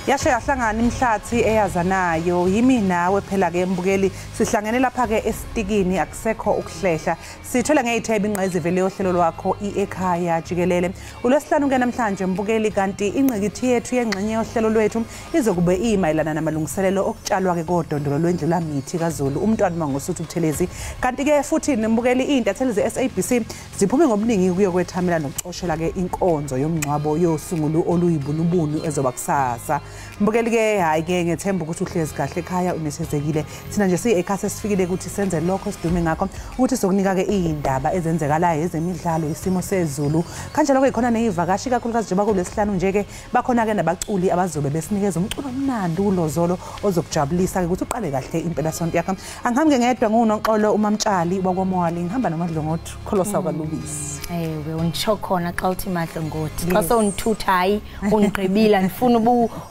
Yasho yahlangana imhlathi eyazanayo yimi nawe phela ke mbukeli sihlangene lapha ke esitikini akusekho ukuhlehla sithola ngeyithebe inqezi vele yohlelo lwakho ekhaya jikelele uLwesihlanu ke namhlanje mbukeli kanti ingqikithi yethu yengxenye yohlelo lwethu izokube imayelana namalungiselelo okutshalwa ke kodondolo lwendlela mithi kaZulu umntwana mangosuthu Buthelezi kanti ke futhi mbukeli intatheli zeSABC ziphume ngobuningi kuyokwethamela nokucoshela ke inkonzo yomngcwabo yosungulu oluyibunubunu ezoba kusasa mbukeli ke hayi ke ngethemba ukuthi uhlezi kahle ekhaya unesezekile thina nje siyekhaya sifikile ukuthi senze lokho sidume ngakho ukuthi sokunika ke indaba ezenzekalayo ezemidlalo isimo sezulu kanjalo ke khona nezivakashi kakhulukazi nje bakuLwesihlanu nje ke bakhona ke nabaculi abazobe besinikeza umculo omnandi ulozolo ozokujabulisa ke ukuthi uqale kahle impela sonto yakho angihambe ngedwa nguNoxolo uMamtshali wakwaMwali ngihamba noMadlongothi kholosa kwaLubisi ewe ungisho khona xa uthi Madlongothi xa sonithutha hayi ungqibila nifuna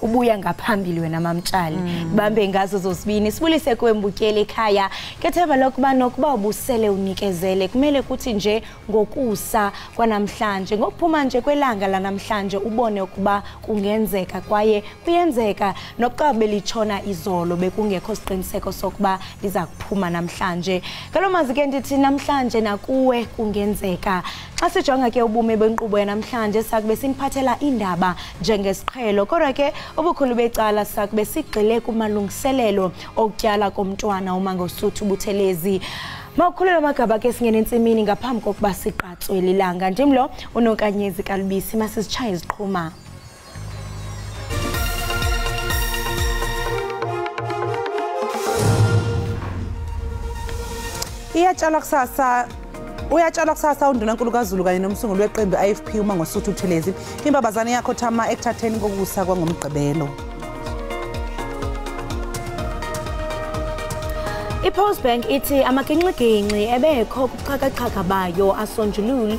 ubuya ngaphambili wena Mamtshali bambe ngazo zosibini sibulise kwembukele ekhaya ketheba lokuba nokuba ubusele unikezele kumele kuthi nje ngokusa kwanamhlanje ngokuphuma nje kwelanga lanamhlanje ubone ukuba kungenzeka kwaye kuyenzeka nokucabe lichona izolo bekungekho siqiniseko sokuba liza kuphuma namhlanje ngalomazi ke ndithi namhlanje nakuwe kungenzeka xa sijonga ke ubume benkqubo yanamhlanje sakube siniphathela indaba njengesiqhelo kodwa ke ubukhulu becala sakube sigxile kumalungiselelo okutyala komntwana uMangosuthu Buthelezi Mawukhulelwa amagaba ke singene entsimini ngaphambi kokuba siqatswe lilanga ndimlo uNokanyezi Kalubisi masisichaya iziqhuma Uyatshala kusasa undunankulu kaZulu kanye nomsunguli weqembu IFP uMangosuthu Buthelezi imbabazane yakho thama ekuthatheni kokusa kwangomgqibelo iPost Bank ithi amaginxiginxi ebekho kuqhakaqhaka bayo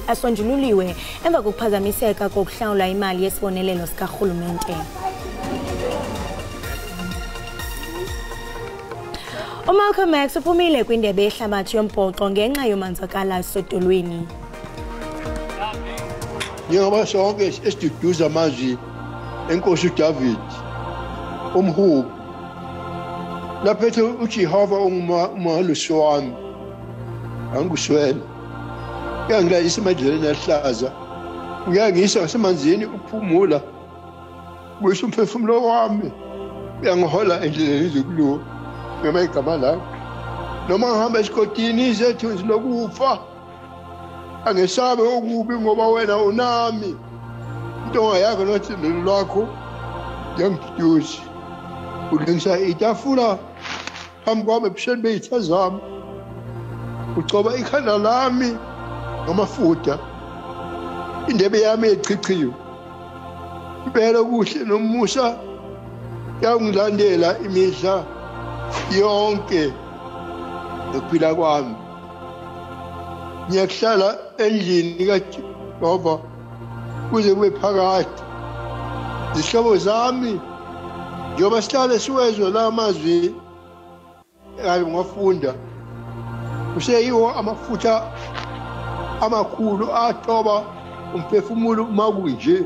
asonjululiwe emva kokuphazamiseka kokuhlawula imali yesibonelelo sikarhulumente uMalcolm X uphumile kwindebe yehlabathi yombhoxo ngenxa yomanzakala esodolweni njengoba sonke esiduduza amazwi enkosi uDavid umhubo laphethe uJehova umalusi wami anguswele ngiyayilalisa emadleleni ahlaza ngiyangisa ngasemanzini ukuphumula kuyisho umphefumulo wami uyangihola endleleni zokulunga ngema igama lakho noma ngihamba esigodini izethunzi lokufa angesabe okubi ngoba wena unami intonga yakho nothando lwakho yangiduduza ulungisa itafula phambi kwami ebusheni beyitha zami ucoba ikhanda lami ngamafutha indebe yami echichiwe impela kuhle nomusa yangilandela imihla yonke ukuphila kwami ngiyahlala endlini kaJehova kuze kube phakade izihlobo zami njengoba sihlale siwezwe la mazwi ngabe ngafunda kuseyiwo amafutha amakhulu athoba umphefumulo makunje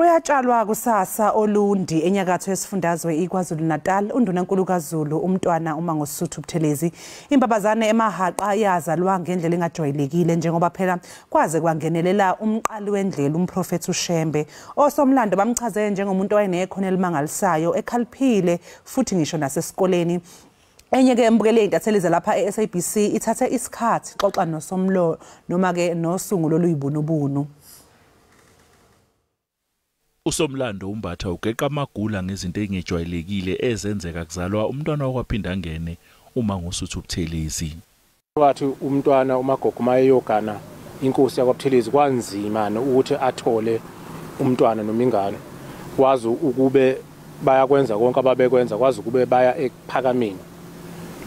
Kuyatshalwa kusasa olundi enyakatho yesifundazwe iKwaZulu Natal undunankulu kaZulu umntwana uMangosuthu Buthelezi imbabazane emahaqa yazalwa ngendlela engajwayelekile njengoba phela kwaze kwangenelela umqali wendlela umprofeti uShembe osomlando bamchaze njengomuntu owayenekhono elimangalisayo ekhaliphile futhi ngisho nasesikoleni enye ke mbukele intatheli lapha eSABC ithathe isikhathi xoxa nosomlo noma ke nosungulo oluyibunubunu Usomlando umbatha ugeqa amagula ngezinto engejwayelekile ezenzeka kuzalwa umntwana okwaphinda ngene uMangosuthu Buthelezi. Wathi umntwana umagogo mayeyogana inkosi yakwaButhelezi kwanzima ukuthi athole umntwana noma ingane. Kwazi ukube bayakwenza konke ababekwenza kwazi ukube baya ekuphakameni.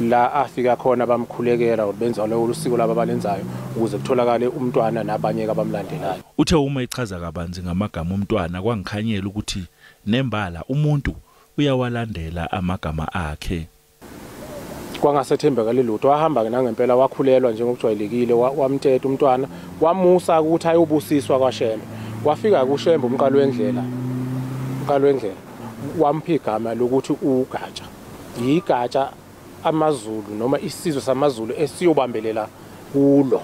La afika khona bamkhulekela benza lo usiko laba balenzayo ukuze kutholakale umntwana nabanye abamlandelayo. Uthe uma ichaza kabanzi ngamagama omntwana kwangikhanyela ukuthi nembala umuntu uyawalandela amagama akhe. Kwangasethembekile lutho wahamba ngempela wakhulelwa njengokujwayelekile wamthetha umntwana wamusa ukuthi ayobusiswa kwaShembe wafika kuShembe umqalo wendlela wampha igama lokuthi uGatsha yigatsha amaZulu noma isizwe samaZulu esiyobambelela kulo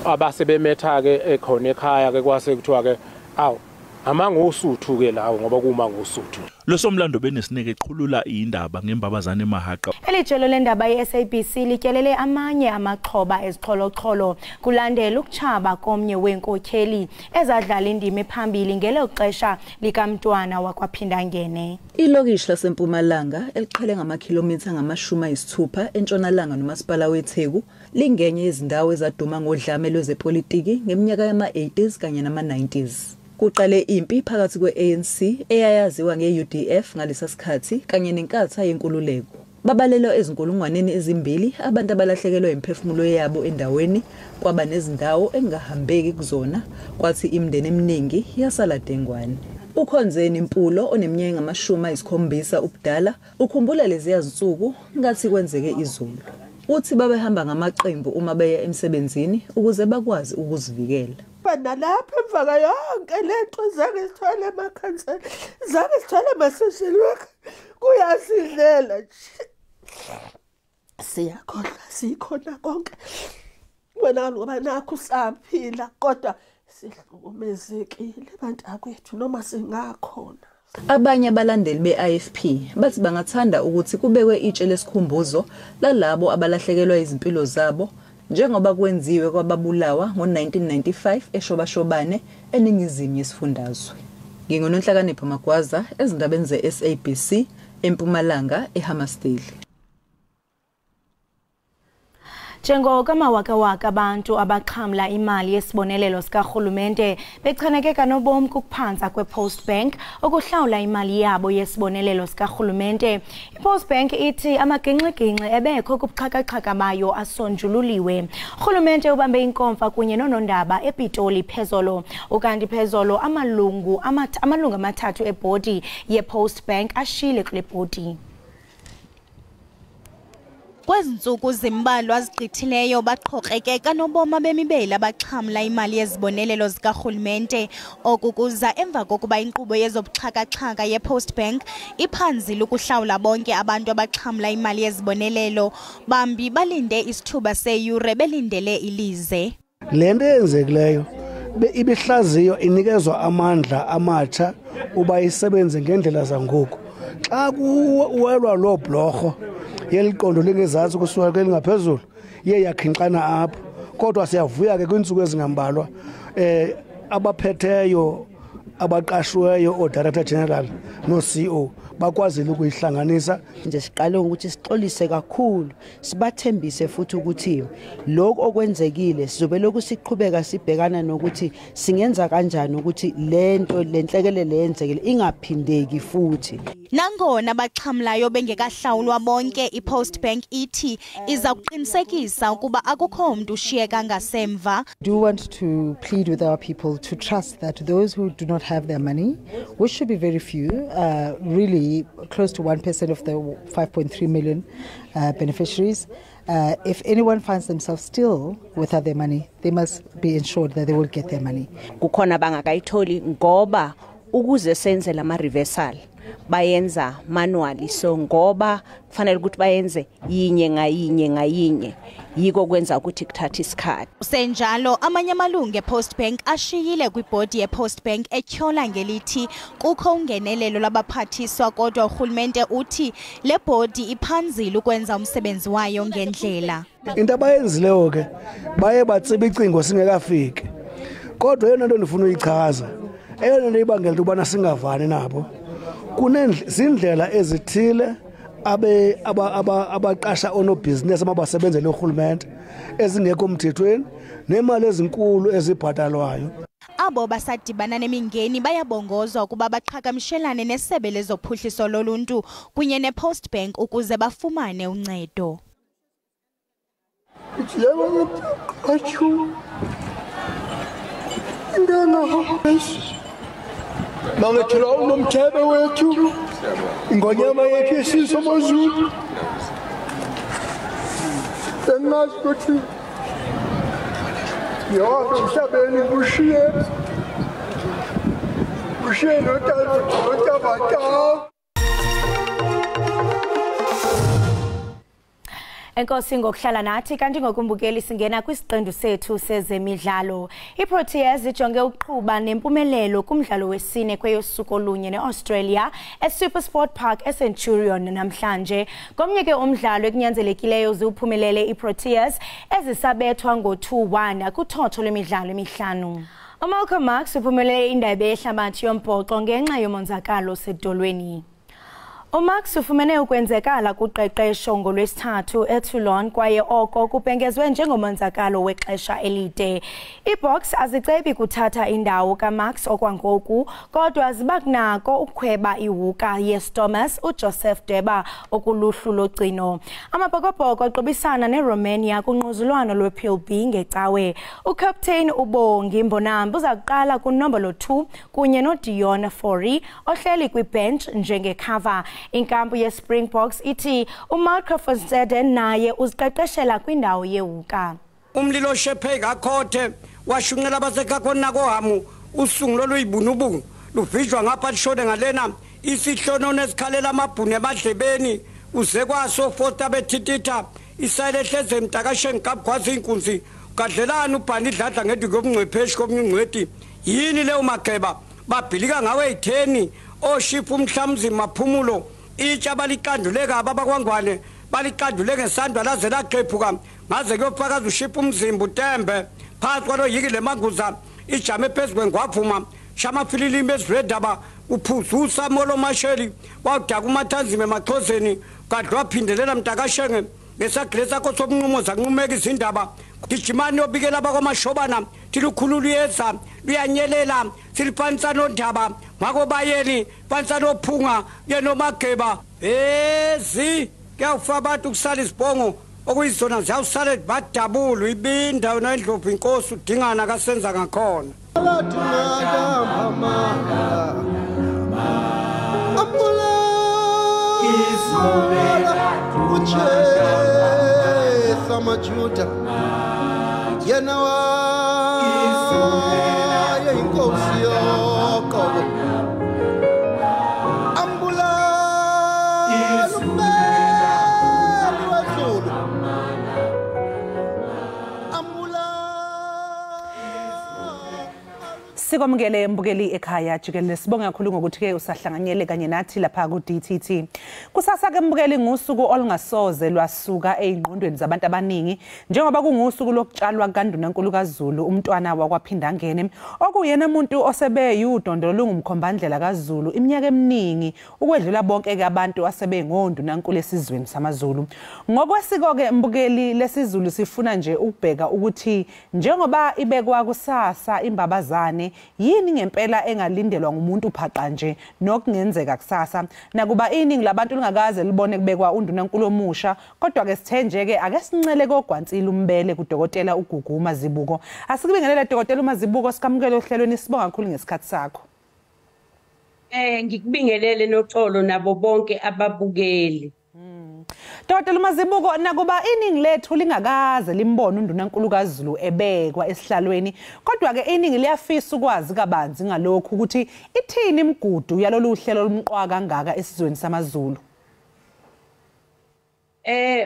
abasebemetha ke ekhona ekhaya ke kwase kuthiwa ke awu amangosuthu ke lawo ngoba kuma ngosuthu lo somlando benesineke eqhulula indaba ngembabazane emahaqa Elijelo lendaba yeSABC lityelele amanye amaxhoba eziqholo-xholo kulandela ukutshaba komnye wenkokheli ezadlala indima ephambili ngelo xesha likamntwana wakwaPhindangene. Ilokishi laseMpumalanga eliqhele ngamakhilomitha ngama-60 entshonalanga nomasipala weTheku lingenye yezindawo ezaduma ngodlame lwezepolitiki ngeminyaka yama-80s kanye nama-90s. Kuqale impi phakathi kwe-ANC eyayaziwa nge-UDF ngalesa sikhathi kanye nenkatha yenkululeko. Babalelo ezinkulungwaneni ezimbili abantu abalahlekelwa imphefumulo yabo endaweni kwaba nezindawo engahambeki kuzona kwathi imindeni eminingi yasala dengwane. uKhonzeni Mpulo oneminyaka ngama-70 ubudala ukhumbula lezi yazinsuku ngathi kwenzeke izulu. Uthi babehamba ngamaqembu uma beya emsebenzini ukuze bakwazi ukuzivikela. Nalapha emva yonke lento zake sithwale emakhansela zake sithwale ama-social worker kuyasidlela nje sikhona konke wena ngoba nakho saphila kodwa sihlukumezekile bantakwethu noma singakhona. Abanye abalandeli be-IFP bathi bangathanda ukuthi kubekwe itshe lesikhumbuzo lalabo abalahlekelwa izimpilo zabo njengoba kwenziwe kwababulawa ngo-1995 eShobashobane eningizimu yesifundazwe. Ngingononhlakanipho Magwaza ezindabeni ze-SABC eMpumalanga eHammersdale. Njengokamawakawaka abantu abaxhamla imali yesibonelelo sikarhulumente bechaneke kanobom kukuphansa kwePost Bank okuhlawula imali yabo yesibonelelo sikarhulumente. iPost Bank ithi amagingxigingxi ebekho kubuxhakaxhaka bayo asonjululiwe. Urhulumente ubambe inkomfa kunye nonondaba ePitoli phezolo ukanti phezolo amalungu amathathu ebhodi yePost Bank ashile kule bhodi. Kwezinsuku zimbalwa zigqithileyo baqhokreke kanoboma bemibeli abaxhamla imali yezibonelelo zikarhulumente okukuza emva kokuba inkqubo yezobuxhakaxhaka yePost Bank iphanzile ukuhlawula bonke abantu abaxhamla imali yezibonelelo bambi balinde isithuba seyure belindele ilize. Lento eyenzekileyo ibihlaziyo inikezwa amandla amatsha uba isebenze ngendlela zangoku xa kuwelwa lo blorho yeliqondo lengezantsi kusuka kelingaphezulu iye yakhinqana apho kodwa siyavuya ke kwinsuku ezingambalwa abaphetheyo abaqashweyo o-Director General no-CEO bakwazile ukuyihlanganisa. Nje siqale ukuthi sixolise kakhulu sibathembise futhi ukuthi lokho okwenzekile sizobe lokhu siqhubeka sibhekana nokuthi singenza kanjani ukuthi lento lenhlekelele lenzekile ingaphindeki futhi. Nangona abaxhamlayo bengekahlawulwa bonke iPost Bank ithi iza kuqinisekisa ukuba akukho umuntu ushiyeka ngasemva. Do want to plead with our people to trust that those who do not have their money, which should be very few, really close to 1% of the 5.3 million beneficiaries, if anyone finds themselves still without their money, they must be ensured that they will get their money. Kukhona bangakayitholi ngoba ukuze senze lama reversal bayenza manually, so ngoba kufanele ukuthi bayenze yinye ngayinye yiko kwenza ukuthi kuthatha isikhathi. Senjalo amanye amalungu ePost Bank ashiyile kwibhodi yePost Bank etyhola ngelithi kukho ungenelelo labaphathiswa kodwa urhulumente uthi le bhodi iphanzile ukwenza umsebenzi wayo ngendlela. Into abayenzileyo ke baye batsiba icingo singekafiki kodwa yena nto ndifuna uyichaza eyona nto ibangela ukubana singavani nabo kunezindlela ezithile abaqasha onobhizinesi abasebenzela urhulumente ezingekho mthethweni nemali ezinkulu ezibhatalwayo. Abo basadibana nemingeni bayabongozwa ukuba baqhagamshelane nesebe lezophuhliso loluntu kunye nePost Bank ukuze bafumane uncedo. Mangethela unomthebe wethu ingonyama yethu yesiso mazulu sengazi ukuthi yawa emhlabeni kushiye ushiye notabata. Enkosi ngokuhlala nathi kanti ngokumbukeli singena kwisiqendu sethu sezemidlalo. iProteas ijonge ukuqhuba nempumelelo kumdlalo wesine kweyosuku olunye neAustralia eSuperSport Park eCenturion namhlanje. Komnye ke umdlalo ekunyanzelekileyo ziwuphumelele iProteas ezisabethwa ngo-2-1 kuthotho lwemidlalo emihlanu. uMalcolm Marx uphumelele indebe yehlabathi yombhoxo ngenxa yomonzakalo sedolweni. uMax ufumene ukwenzekala kuqeqesho ngolwesithathu eToulon kwaye oko kubhengezwe njengomonzakalo wexesha elide. iBox azicebi kuthatha indawo kaMax okwangoku kodwa zibakunako ukukhweba ihuka yeStormers uJoseph Deba okuluhlu logcino. Amabhokobhoko aqobisana neRomania kunquzulwano lwePLB ngecawe. uCaptain uBongi Mbonambi uza kuqala kunombolo 2 kunye noDion Fourie ohleli kwibench njengecover. Inkampu yeSpringboks ithi uMarco Fonseca naye uziqeqeshela kwindawo yehuka. Umlilo shephey gakhothe washunqela basekhakona kohamu usungulo luyibunubunu luvijwa ngapha lishone ngalena isihlono nesikhalela amabhunu emadlebeni uze kwaso Foster bethititha isayile hleze mtakasheni kabgwazi inkunzi kadlelana ubhani idladla ngedi kobungcwepheshi kobungcweti yini leyo mageba babhilika ngawe 10 oship umhlamzi maphumulo itsha balikanduleka ababakwangwane balikandule ngesandwa laze laqephuka ngaze kuyofakaza uship umzimba utembe phansi kwalo yikile manguza ijame phezulu ngwaphuma shama fililimi eziredaba uphuzusa molo masheli wawudaka umathanzime maxhozeni kadlwa phindelela mtakashenge ngesaglesa ko sobunqumo zanqumeka izindaba gijimani yobikela bakwamashobana tilukhululu yeza luyanyelela siliphanisa nondaba ngako bayeli phanisa nophunga yenomageba ezi kuyawufa abantu kusala izibhongo okuyizona ziyawusala badabulu ibinda yona indlovu inkosi udingana kasenza ngakhona Majuda yena wa inkosi yoqobo ambula wazulu Sikwamukele mbukeli ekhaya jikelele sibonga kakhulu ngokuthi ke usahlanganyele kanye nathi lapha ku DTT. Kusasa ke mbukeli ngusuku olungasoze lwasuka ezingqondweni zabantu abaningi njengoba kungusuku lokutshalwa kaNdunankulu kaZulu umntwana wakwaPhinda ngene okuyena umuntu osebe yudondolo lungumkhombandlela kaZulu iminyaka eminingi ukwedlula bonke ke abantu asebe ngondunankulu esizweni samaZulu. Ngokwesiko ke mbukeli lesizulu sifuna nje ukubheka ukuthi njengoba ibekwa kusasa imbabazane yini ngempela engalindelwa ngumuntu phaqa nje nokungenzeka kusasa nakuba iningi labantu lingakaze libone kubekwa undunankulu omusha kodwa ke sithe nje ke ake sincele kogwansila umbele kudokotela uGugu Mazibuko asikubingelela dokotela uMazibuko sikamukele ohlelweni sibonga kakhulu ngesikhathi sakho. Ngikubingelele noxolo nabo bonke ababukeli. Dokotela Mazibuko nakuba iningi lethu lingakaze limbone undunankulu kaZulu ebekwa esihlalweni kodwa ke iningi liyafisa ukwazi kabanzi ngalokho ukuthi ithini imigudu yalolu hlelo lomqwa kangaka esizweni samaZulu.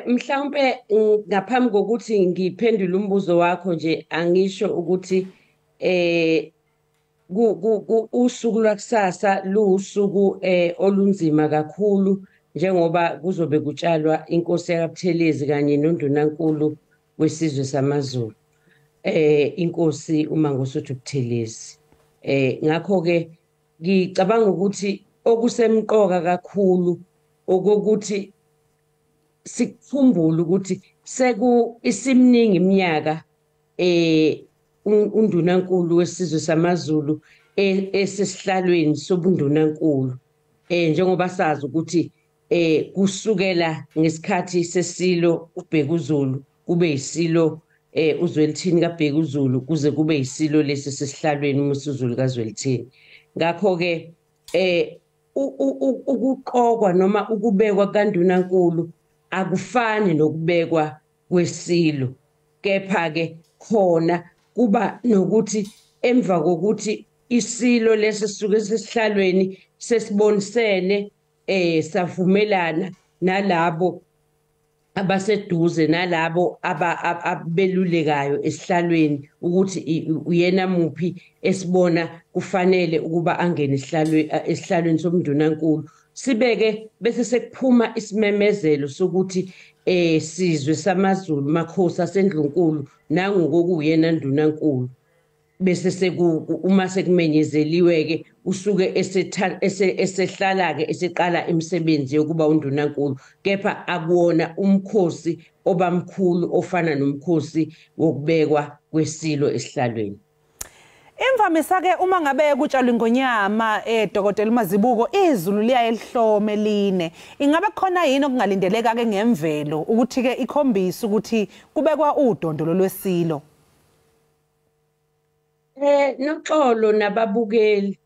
Mhlawumbe ngaphambi kokuthi ngiphendule umbuzo wakho nje angisho ukuthi usuku lwakusasa lusuku olunzima kakhulu njengoba kuzobe kutshalwa inkosi yaKaButhelezi kanye nondunankulu wesizwe samaZulu inkosi uMangosuthu Buthelezi. Ngakho ke ngicabanga ukuthi okusemqoka kakhulu okokuthi sikhumbule ukuthi isimningi iminyaka undunankulu wesizwe samaZulu esesihlalweni sobundunankulu njengoba sazi ukuthi kusukela ngesikhathi sesilo uBhekuzulu kube isilo uZwelithini kaBhekuzulu kuze kube isilo lesi sesihlalweni uMsuzulu kaZwelithini. Ngakho ke ukuqokwa noma ukubekwa kaNdunankulu akufani nokubekwa kwesilo kepha ke khona kuba nokuthi emva kokuthi isilo lesi sisuke sesihlalweni sesibonisene savumelana nalabo abaseduze nalabo abelulekayo esihlalweni ukuthi uyena muphi esibona kufanele ukuba angene esihlalweni somndunankulu sibeke bese sekuphuma isimemezelo sokuthi sizwe samaZulu makhosi aseNdlunkulu nangokuyena ndunankulu bese uma sekumenyezeliwe ke usuke esehlala ke eseqala imisebenzi yokuba undunankulu kepha akuwona umkhosi obamkhulu ofana nomkhosi wokubekwa kwesilo esihlalweni. Imvamisa ke uma ngabe kutshalwa ingonyama Dr. Mazibuko izulu liyaye lihlome line ingabe khona yini okungalindeleka ke ngemvelo ukuthi ke ikhombisa ukuthi kubekwa udondolo lwesilo? Noxolo nababukeli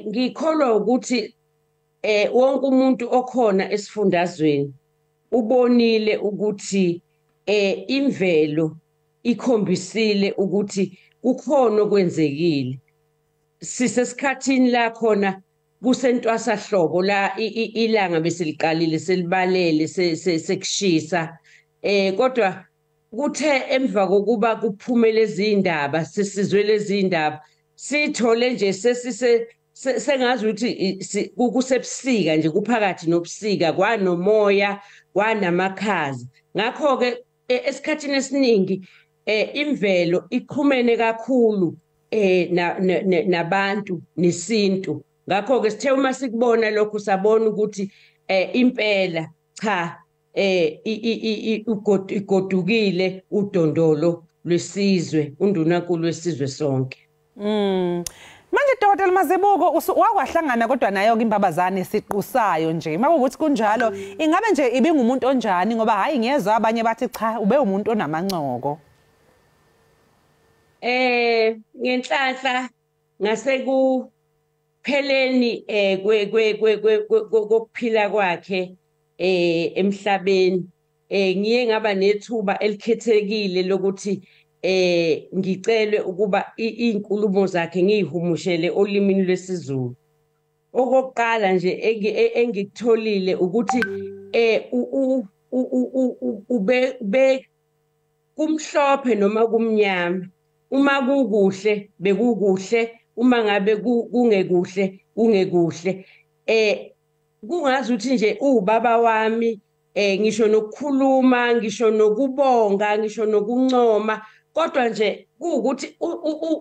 ngikholwa ukuthi wonke umuntu okhona esifundazweni ubonile ukuthi imvelo ikhombisile ukuthi kukhona okwenzekile sisesikhathini la khona kusentwasahlobo la ilanga bese liqalile selibalele sekushisa kodwa kuthe emva kokuba kuphumele izindaba sesizwe lezi indaba sithole nje sengazi ukuthi kusebusika nje kuphakathi nobusika kwanomoya kwanamakhaza ngakho ke esikhathini esiningi imvelo iqhumene kakhulu nabantu nesintu ngakho ke sithe uma sikubona lokho sabona ukuthi impela cha igodukile udondolo lwesizwe undunankulu wesizwe sonke. Manje Dr. Mazibuko wakwahlangana kodwa nayo ke imbabazane siqusayo nje makuthi kunjalo ingabe nje ibingumuntu onjani ngoba hayi ngiyezwa abanye bathi cha ube umuntu onamancoko. Ngenhlanhla ngase kupheleni kokuphila kwakhe emhlabeni ngiye ngaba nethuba elikhethekile lokuthi ngicele ukuba izinkulumo zakhe ngizihumushele olimini lwesiZulu. Okokuqala nje engikutholile ukuthi ube kumhlophe noma kumnyama uma kukuhle bekukuhle uma ngabe kungekuhle kungekuhle kungazi ukuthi nje ubaba wami ngisho nokukhuluma ngisho nokubonga ngisho nokuncoma kodwa nje ukuthi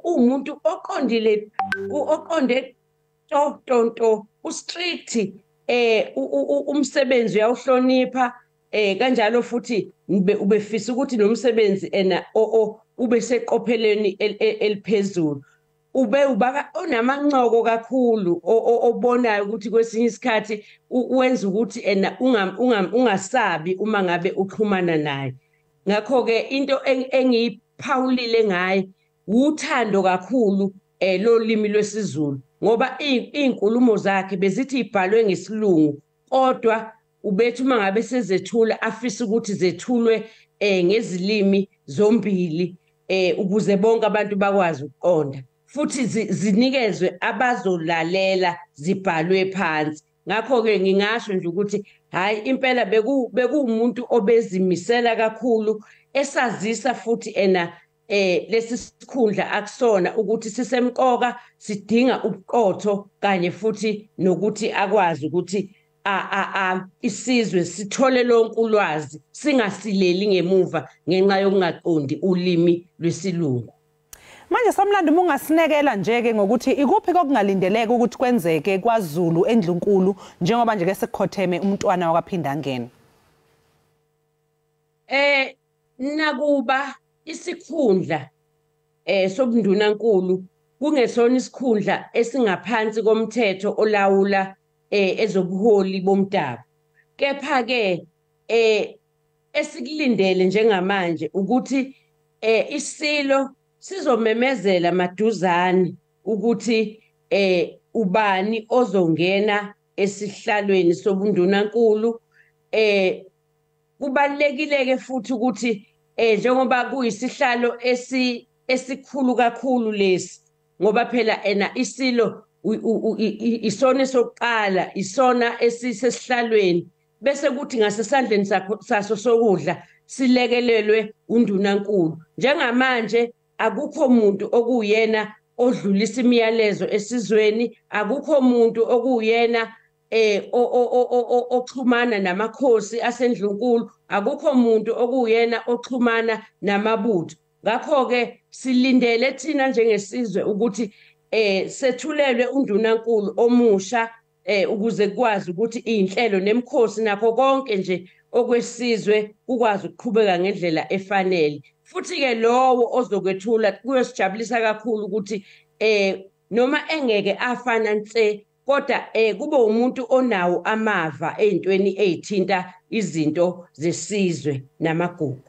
umuntu oqondile oqonde tonto ustrict umsebenzi uyawuhlonipha kanjalo futhi ubefisa ukuthi nomsebenzi ube seqopheleni eliphezulu ube ubaba onamancoko kakhulu obonayo ukuthi kwesinye isikhathi wenza ukuthi ungasabi uma ngabe uxhumana naye ngakho ke into engiyiphawulile ngaye uthando kakhulu lolimi lwesiZulu ngoba izinkulumo zakhe bezithi ibhalwe ngesilungu kodwa ubethu uma ngabe sezethula afisa ukuthi zethulwe ngezilimi zombili ukuze bonke abantu bakwazi ukuqonda futhi zinikezwe abazolalela zibhalwe phansi ngakho ke ngingasho nje ukuthi hayi impela bekuwumuntu obezimisela kakhulu esazisa futhi lesi sikhundla akusona ukuthi sisemqoka sidinga ubuqotho kanye futhi nokuthi akwazi ukuthi isizwe sithole lonke ulwazi singasileli ngemuva ngenxa yokungaqondi ulimi lwesilungu. Manje Somlando ungasinekela nje ke ngokuthi ikuphi kokungalindeleka ukuthi kwenzeke kwaZulu eNdlunkulu njengoba nje ke sekukhotheme umntwana wakwaPhindangene. Nakuba isikhundla sobundunankulu kungesona isikhundla esingaphansi komthetho olawula ezobuholi bomdabu kepha ke esikulindele njengamanje ukuthi isilo sizomemezela maduzane ukuthi ubani ozongena esihlalweni sobundunankulu kubalekile ke futhi ukuthi njengoba kuyisihlalo esikhulu kakhulu lesi ngoba phela isilo isona sokuqala isona esisesihlalweni bese kuthi ngasesandleni saso sokudla silekelelwe undunankulu. Njengamanje akukho umuntu okuyena odlulisa imiyalezo esizweni, akukho umuntu okuyena oxhumana namakhosi asendlunkulu, akukho umuntu okuyena oxhumana namabutho. Ngakho-ke silindele thina njengesizwe ukuthi sethulelwe undunankulu omusha ukuze kwazi ukuthi inhlelo nemikhosi nakho konke nje okwesizwe ukwazi ukuqhubeka ngendlela efanele. Futhi-ke lowo ozokwethula kuyosijabulisa kakhulu ukuthi noma engeke afana nse kodwa kube umuntu onawo amava ey'ntweni ey'thinta izinto zesizwe namagugu.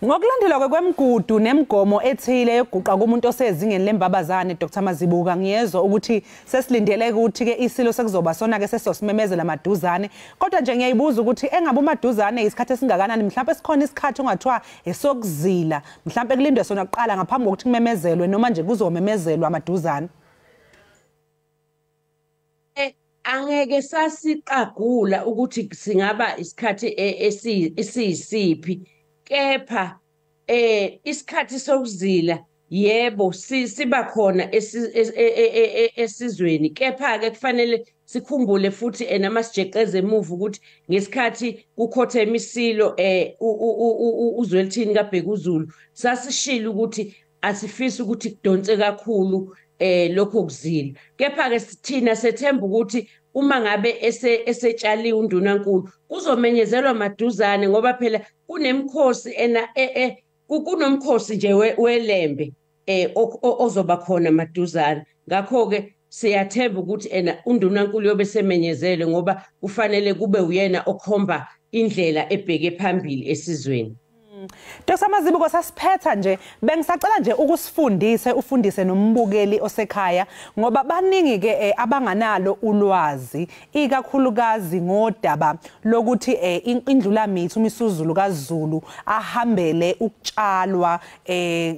Ngokulandelwa kwemigudu nemigomo ethile yokuguqa kumuntu osezingeni lembabazane Dr Mazibuka ngiyezwa ukuthi sesilindele ukuthi ke isilo sekuzoba sona ke sesiyosimemezela maduzane kodwa nje ngiyayibuza ukuthi engabe umaduzane isikhathi esingakanani mhlawumbe sikhona isikhathi ongathiwa esokuzila mhlawumbe kulindwe sona kuqala ngaphambi kokuthi kumemezelwe noma nje kuzomemezelwa amaduzane. Angeke sasiqagula ukuthi singaba isikhathi esiyisiphi kepha isikhathi sokuzila yebo siba khona esizweni kepha ke kufanele sikhumbule futhi namasijeqeze emuva ukuthi ngesikhathi kukhothema isilo uZwelithini kaBhekuzulu sasishilo ukuthi asifisi ukuthi kudonse kakhulu lokho kuzila kepha ke sithina sethemba ukuthi uma ngabe esetshaliwe undunankulu kuzomenyezelwa maduzane ngoba phela kunemkhosi kunomkhosi nje welembe ozoba khona maduzane. Ngakho-ke siyathemba ukuthi undunankulu yobe semenyezelwe ngoba kufanele kube uyena okhomba indlela ebheke phambili esizweni. Dr Mazibuko sasiphetha nje bengisacela nje ufundise nombukeli osekhaya ngoba baningi ke abanganalo ulwazi ikakhulukazi ngodaba lokuthi indlulamithi umisuzulu kaZulu ahambele ukutshalwa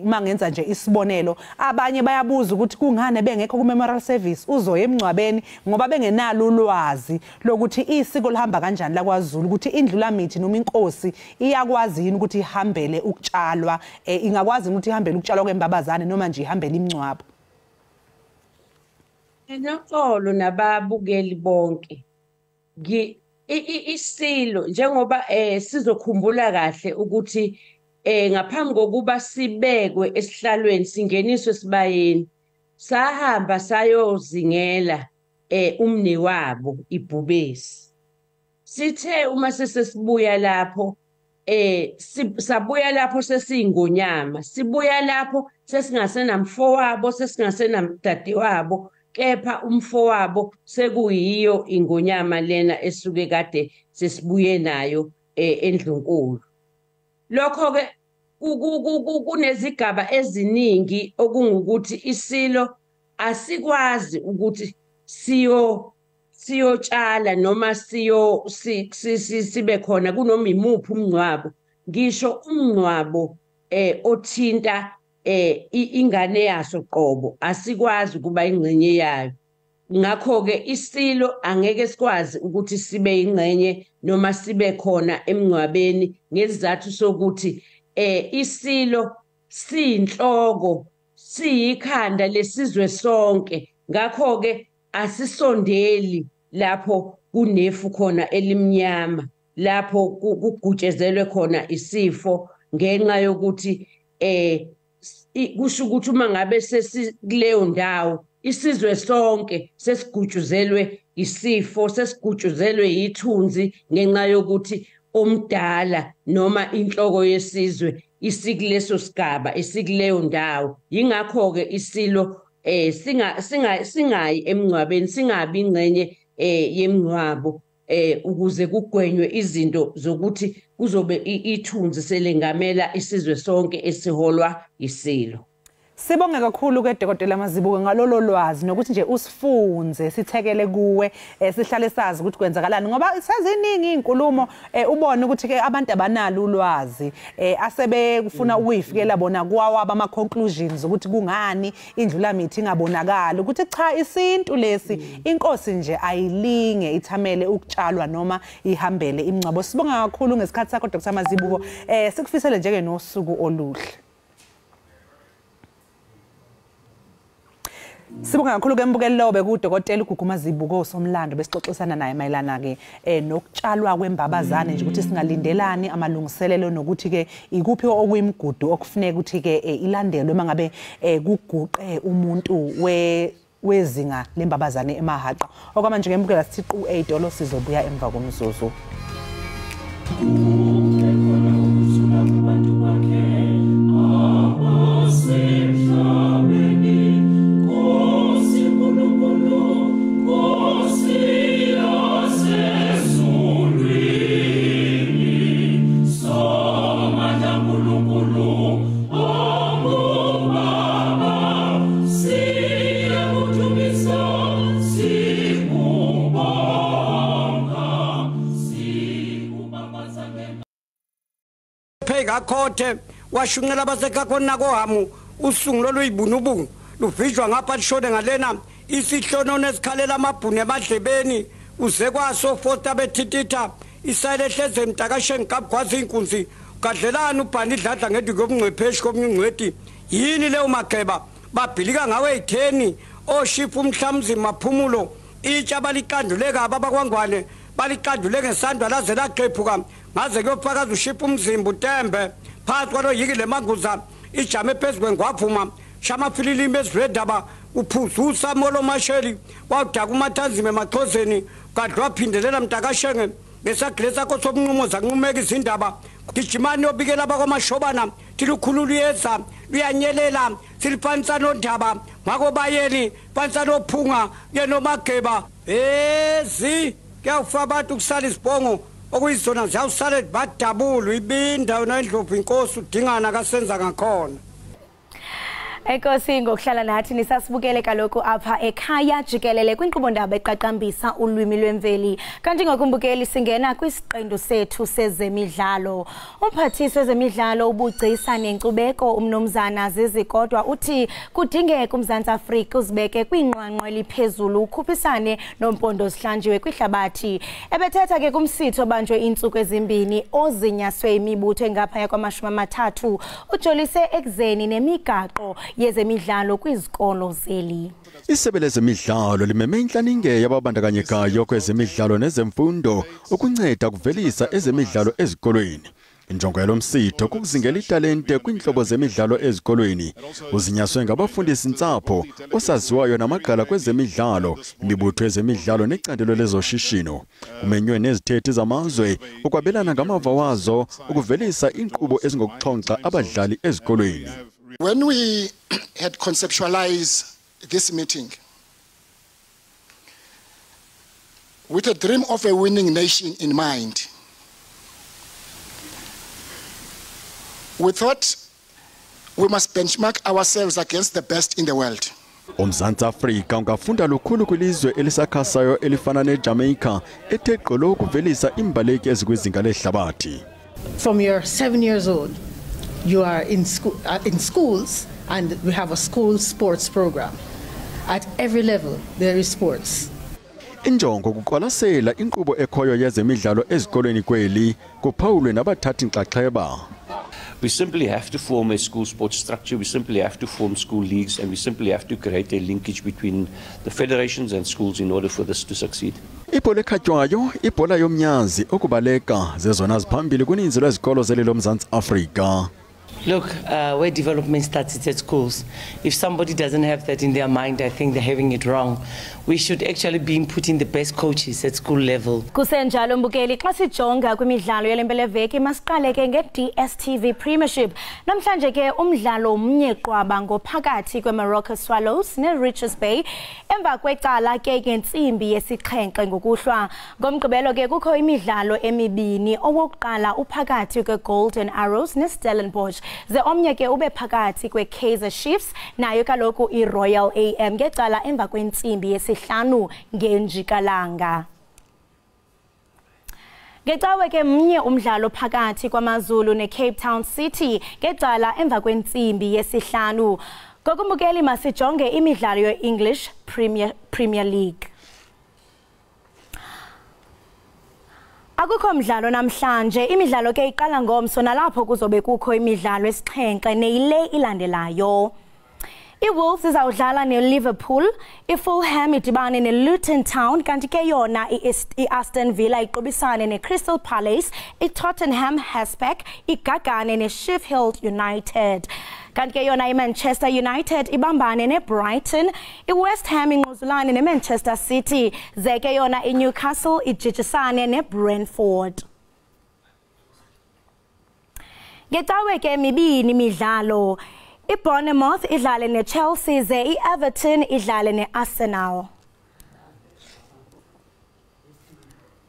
mangenza nje isibonelo abanye bayabuza ukuthi kungane bengekho ku memorial service uzoya emncwabeni ngoba bengenalo ulwazi lokuthi isiko lihamba kanjani la kwaZulu ukuthi indlulamithi noma inkosi iyakwazi yini ukuthi ihambele ukutshalwa ingakwazi ukuthi ihambele ukutshalwa kwembabazane noma nje ihambele imncwabo. Noxolo nababukeli bonke isilo njengoba sizokhumbula kahle ukuthi ngaphambi kokuba sibekwe esihlalweni singeniswe sibayeni sahamba sayozingela umne wabo ibhubesi sithe uma sesesibuya lapho sabuya lapho sesingonyama sibuya lapho sesingasenamfowabo sesingasenamdadi wabo kepha umfowabo sekuyiyo ingonyama lena esuke kade sesibuye nayo endlunkulu. Lokho ke kunezigaba eziningi okungukuthi isilo asikwazi ukuthi siyotshala noma sibe khona kunoma imuphi umncwabo ngisho umncwabo othinta ingane yaso qobo asikwazi kuba ingcenye yayo. Ngakho ke isilo angeke sikwazi ukuthi sibe ingcenye noma sibe khona emncwabeni ngesizathu sokuthi isilo siyinhloko siyikhanda lesizwe sonke. Ngakho ke asisondeli lapho kunefu khona elimnyama lapho kugutshezelwe khona isifo ngenxa yokuthi kusho ukuthi uma ngabe sesikuleyo ndawo isizwe sonke sesigutshuzelwe isifo sesigutshuzelwe yithunzi ngenxa yokuthi omdala noma inhloko yesizwe isikuleso sigaba isikuleyo ndawo. Yingakho ke isilo singayi emncwabeni singabi ingcenye yemncwabo ukuze kugwenywe izinto zokuthi kuzobe ithunzi selengamela isizwe sonke esiholwa isilo. Sibonge kakhulu ke Dr. Mazibuko ngalolo lwazi nokuthi nje usifunze sithekele kuwe sihlale sazi ukuthi kwenzakalani ngoba seziningi izinkulumo ubone ukuthi ke abantu abanalo ulwazi asebe kufuna ukuyifikela bona kwawaba ama conclusions ukuthi kungani indlula mithi ingabonakala ukuthi cha isintu lesi inkosi nje ayilinge ithamele ukutshalwa noma ihambele imncabo. Sibonga kakhulu ngesikhathi sakho Dr. Mazibuko sikufisele njenge nosuku oluhle. Sibonga kakhulu ke mbukelo bekudokotela uGugu Mazibuko somlando besixoxisana naye mayelana ke nokutshalwa kwembabazane nje ukuthi singalindelani amalungiselelo nokuthi ke ikuphi okuyimigudu okufuneka ukuthi ke ilandelwe mangabe kuguqe umuntu wezinga lembabazane emahaqa. Okwamanje ngembukela sithi qu 8 sizobuya emva komzuzu. Khothe washungela basekhona kohamu usungulo luyibunubungu luvijwa ngapha lishone ngalena isihlono nesikhalela amabhune emadlebeni uze kwaso fosta bethititha isayile hleze emtakasheni kabgwazi inkunzi gadlelana ubhani idladla ngedi ngobungcwepheshi komncwedi yini leyo mageba babhilika ngawe 10 oshifu umhlamzi maphumulo itsha balikanduleka ababakwangwane balikanduleke ngesandwa laze laqephuka ngaze kuyofakaza ushipha umzimba utembe phansi kwalo yikile manguza ijame phezulu ngwaphuma shama fililimi eziredaba uphuzusa molo masheli wawudaka umathanzime emaxhozeni kadlwa phindelela mntakashenge ngesaglesa ko sobunqumo zanqumeka izindaba gijimani yobikela bakwamashobana tilukhululu yeza luyanyelela silifanisa nondaba ngako bayeli fanisa nophunga yeno mageba kuyawufa abantu kusala isibhongo okuyizona ziyawusale badabulu ibindawo nendlovu inkosi udingana kasenza ngakhona. Enkosi ngokuhlala nathi nisasibukele kaloku apha ekhaya jikelele kwinkqubo-ndaba eqaqambisa ulwimi lwemveli. Kanti ngokumbukeli singena kwisiqendu sethu sezemidlalo. Umphathisi wezemidlalo ubugcisa nenkcubeko umnomzana Zizikodwa uthi kudingeka uMzantsi Afrika uzibeke kwinqwanqwa eliphezulu ukhuphisane nompondo zihlanjiwe kwihlabathi. Ebethetha ke kumsitho banjwe iintsuku ezimbini ozinyaswe imibutho engaphaya kwama-30 ujolise ekuzeni nemigaqo yezemidlalo kwizikolo zeli. Isebe lezemidlalo limeme inhlaninge yababandakanyekayo kwezemidlalo nezemfundo ukunceda kuvelisa ezemidlalo ezikolweni. Injongo yalomsitho kukuzingela italente kwinhlobo zemidlalo ezikolweni. Uzinyaswe ngabafundisi ntsapho osaziwayo namagala kwezemidlalo, imibutho yezemidlalo necandelo lezoshishino. Umenywe nezithethi zamazwe ukwabelana ngamava wazo ukuvelisa inkqubo ezingokuxhonxa abadlali ezikolweni. When we had conceptualized this meeting with a dream of a winning nation in mind, we thought we must benchmark ourselves against the best in the world. uMzantsi Afrika ungafunda lukhulu kwilizwe elisakhasayo elifana neJamaica ethe gqolo ukuvelisa imbaleki ezikwizinga lehlabathi. From your 7 years old, you are in schools, and we have a school sports program. At every level, there is sports. Injongo kuqwalasela inkqubo ekhoyo yezemidlalo ezikolweni kweli kuphawulwe nabathathi nxaxheba. We simply have to form a school sports structure, we simply have to form school leagues, and we simply have to create a linkage between the federations and schools in order for this to succeed. Ibhola ekhatywayo, ibhola yomnyazi okubaleka zezona ziphambili kuninzi lwezikolo zeli loMzantsi Afrika. Look, where development starts, it's at schools. If somebody doesn't have that in their mind, I think they're having it wrong. We should actually be inputting the best coaches at school level. Kusenjalo mbukeli xa sijonga kwimidlalo yelempeleveki masiqale ke nge-DStv Premiership. Namhlanje ke umdlalo omnye qwaba ngophakathi kweMorocco Swallows neRichards Bay. Emva kwecala ke ngentsimbi yesixhenxe ngokuhlwa. Ngomgqibelo ke kukho imidlalo emibini owokuqala uphakathi kweGolden Arrows neStellenbosch. ze omnye ke ube phakathi kweKaizer Chiefs nayo kaloku iRoyal AM ngecala emva kwentsimbi yesihlanu ngenjikalanga. Ngecawe ke mnye umdlalo phakathi kwaMaZulu neCape Town City ngecala emva kwentsimbi yesihlanu. Ngokumbukeli masijonge imidlalo ye-English Premier League. Akukho mdlalo namhlanje, imidlalo ke iqala ngomso nalapho kuzobe kukho imidlalo esixhenxe neyile ilandelayo. IWolves izawudlala neLiverpool, iFulham idibane neLuton Town, kanti ke yona iAston Villa iqobisane neCrystal Palace, iTottenham Hotspur igagane neSheffield United. Kanti ke yona iManchester United ibambane neBrighton, iWest Ham ingquzulane neManchester City, ze ke yona iNewcastle ijijisane neBrentford. Ngecawe ke mibini imidlalo, iBournemouth idlale neChelsea ze iEverton idlale neArsenal.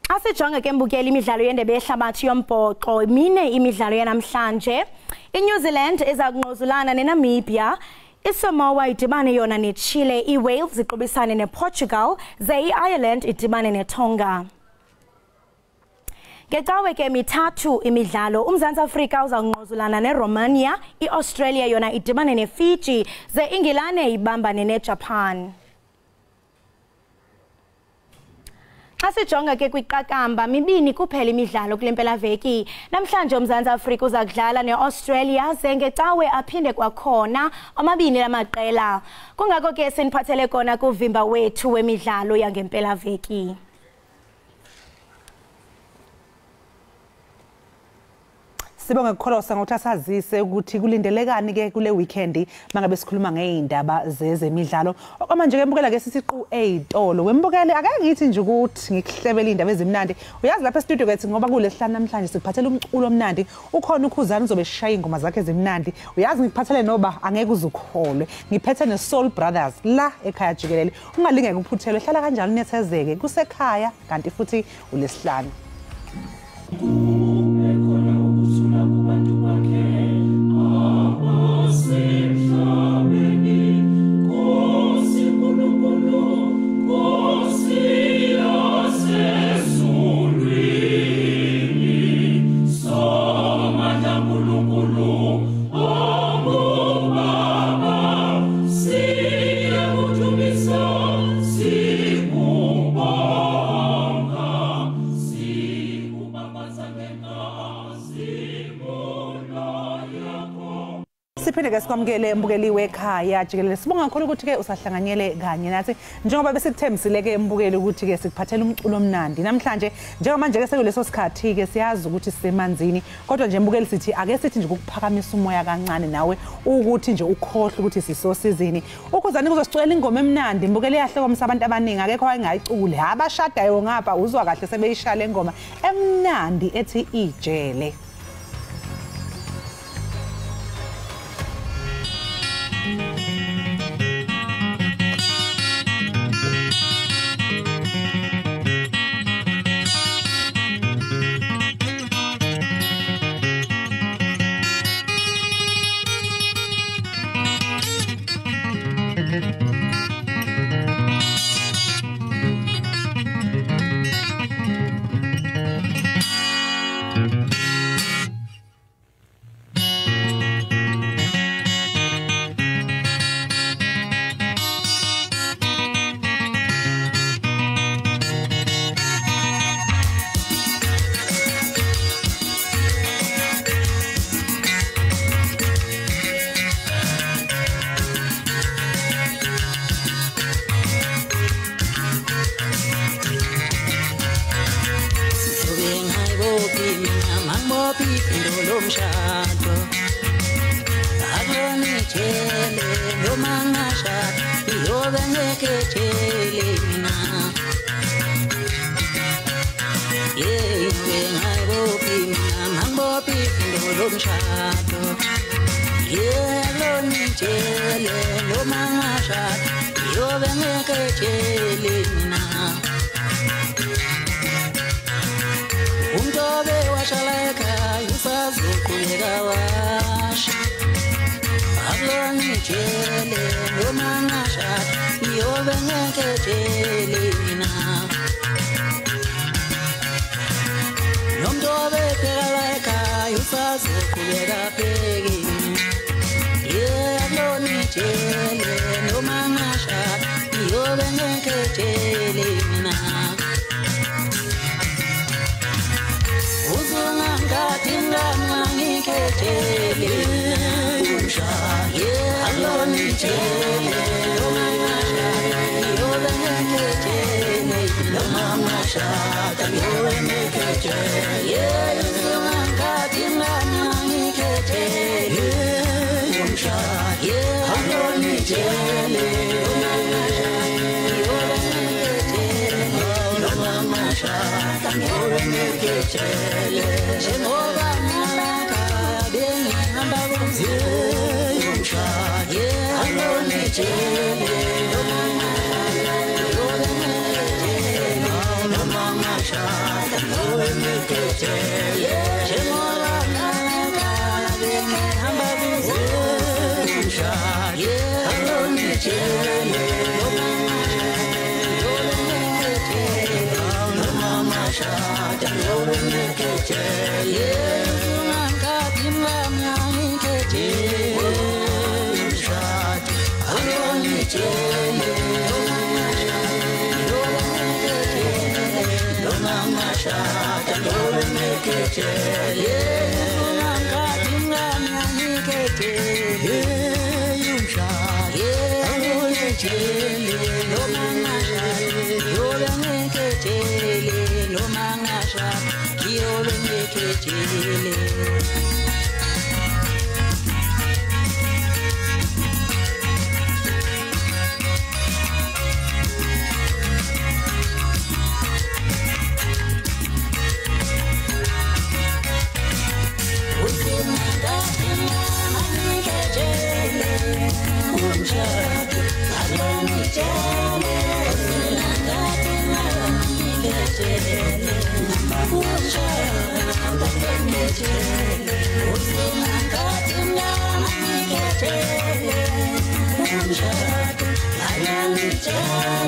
Asijonga ke mbukeli imidlalo yendebe yehlabathi yombhoxo, mine imidlalo yanamhlanje. INew Zealand iza kunquzulana neNamibia, iSamoa idibane yona neChile, iWales iqobisane nePortugal, ze iIreland idibane neTonga. Ngecawe ke mithathu imidlalo, uMzantsi Afrika uza kunquzulana neRomania, iAustralia yona idibane neFiji, ze iNgilane ibambane neJapan. Asijonga ke kwiqakamba mibini kuphela imidlalo kule mpelaveki. Namhlanje uMzantsi Afrika uza kudlala neAustralia, ze ngecawe aphinde kwakhona amabini lamaqela. Kungako ke siniphathele kona kuvimba wethu wemidlalo yangempelaveki. Sibonga ukukholosa ngokuthi asazise ukuthi kulindelekani ke kule weekend mangabe sikhuluma ngeindaba zezemidlalo. Okwamanje ke mbukela ke sisiqu ezitolo. Wembukele ake ngithi nje ukuthi ngikuhlebela indaba ezimnandi. Uyazi lapha e-studio kethi ngoba kulesihlanu namhlanje sikuphathela umculo omnandi. Ukhona uKhuzani uzobe shaya ingoma zakhe ezimnandi. Uyazi ngikuphathele noba angeke uzukholwe. Ngiphethe neSoul Brothers la ekhaya jikelele. Ungalingeke uphuthelwe hlala kanjalo nethezeke kusekhaya kanti futhi ulesihlanu. Siphinde ke sikwamukele mbukeli wekhaya jikelele. Sibonga kakhulu ukuthi ke usahlanganyele kanye nathi njengoba besikuthembisile ke mbukeli ukuthi ke sikuphathela umculo omnandi. Namhlanje njengoba manje ke sekuleso sikhathi ke siyazi ukuthi sisemanzini kodwa nje mbukeli sithi ake sithi nje ukuphakamisa umoya kancane nawe ukuthi nje ukhohle ukuthi sisosizini. UKhuzani kuzosicela ingoma emnandi mbukeli yahle komsa abantu abaningi akekho wayengayicule. Abashadayo ngapha uzwa kahle sebeyishala ingoma emnandi ethi ijele. lomshado akonitshele noma ngashada iyobe ngeketshele mina yebe ngayibophi mina ngibophi lomshado yelonitshele noma ngashada iyobe ngeketshele mina Untobe washaleka yusazoqhubeka washa ngitshele noma ngashada ngiyobe ngeketshele mina nomntu obephela ekhaya usazoqhubeka pheke nitshele noma ngashada ngiyobe ngeketshele mina uzungangadi ngama ngiketshele umshaya alonitshele noma ngashada ngiyobe ngeketshele noma ngashada ngiyobe ngeketshele uzungangadi ngama ngiketshele umshaya alonitshele noma ngashada ngiyobe ngeketshele njengoba ngalakhaya bengihamba kumzini umshaya alonitshele noma ngashada ngiyobe ngeketshele njengoba ngalakhaya bengihamba kumzini umshaya alonitshele shada ngiyobe ngeketshele ungangadi ngami ngiketshele umshado alonitshele noma ngashada ngiyobe ngeketshele ungangadi ngami ngiketshele umshado alonitshele noma ngashada ngiyobe ngeketshele noma ngashada ngiyobe ngeketshele umshado alonitshele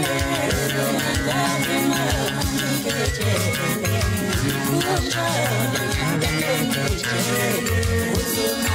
We'll